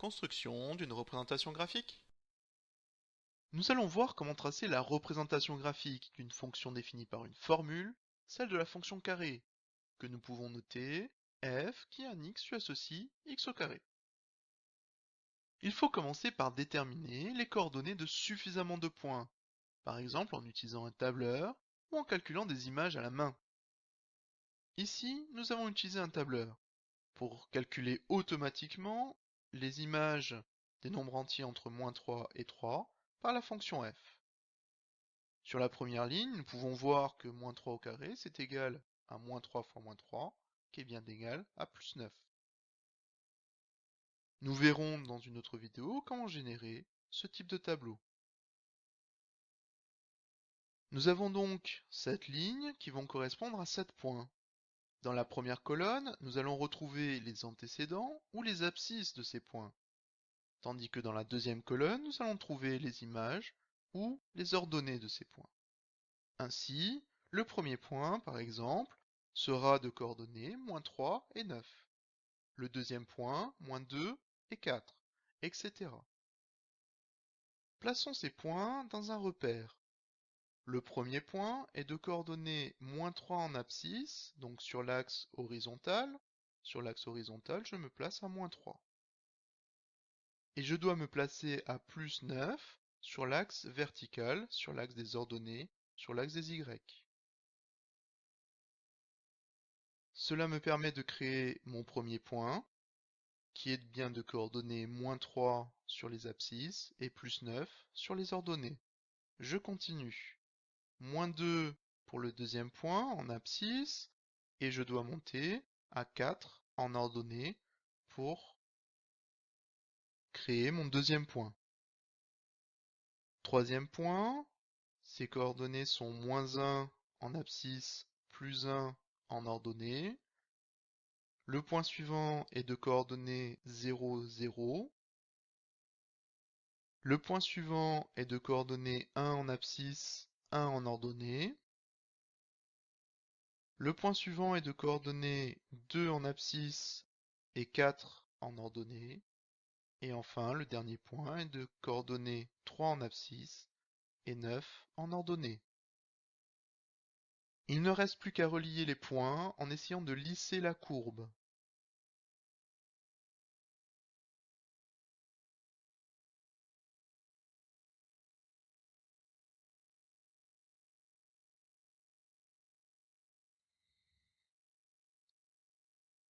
Construction d'une représentation graphique. Nous allons voir comment tracer la représentation graphique d'une fonction définie par une formule, celle de la fonction carré, que nous pouvons noter f qui a un x lui associe x au carré. Il faut commencer par déterminer les coordonnées de suffisamment de points, par exemple en utilisant un tableur ou en calculant des images à la main. Ici, nous avons utilisé un tableur pour calculer automatiquement les images des nombres entiers entre -3 et 3 par la fonction f. Sur la première ligne, nous pouvons voir que -3 au carré, c'est égal à -3 fois -3, qui est bien égal à +9. Nous verrons dans une autre vidéo comment générer ce type de tableau. Nous avons donc 7 lignes qui vont correspondre à 7 points. Dans la première colonne, nous allons retrouver les antécédents ou les abscisses de ces points. Tandis que dans la deuxième colonne, nous allons trouver les images ou les ordonnées de ces points. Ainsi, le premier point, par exemple, sera de coordonnées -3 et 9. Le deuxième point, -2 et 4, etc. Plaçons ces points dans un repère. Le premier point est de coordonnées -3 en abscisse, donc sur l'axe horizontal. Sur l'axe horizontal, je me place à -3. Et je dois me placer à +9 sur l'axe vertical, sur l'axe des ordonnées, sur l'axe des Y. Cela me permet de créer mon premier point, qui est bien de coordonnées -3 sur les abscisses et +9 sur les ordonnées. Je continue. -2 pour le deuxième point en abscisse, et je dois monter à 4 en ordonnée pour créer mon deuxième point. Troisième point, ces coordonnées sont -1 en abscisse, +1 en ordonnée. Le point suivant est de coordonnées 0, 0. Le point suivant est de coordonnées 1 en abscisse, 1 en ordonnée. Le point suivant est de coordonnées 2 en abscisse et 4 en ordonnée. Et enfin, le dernier point est de coordonnées 3 en abscisse et 9 en ordonnée. Il ne reste plus qu'à relier les points en essayant de lisser la courbe.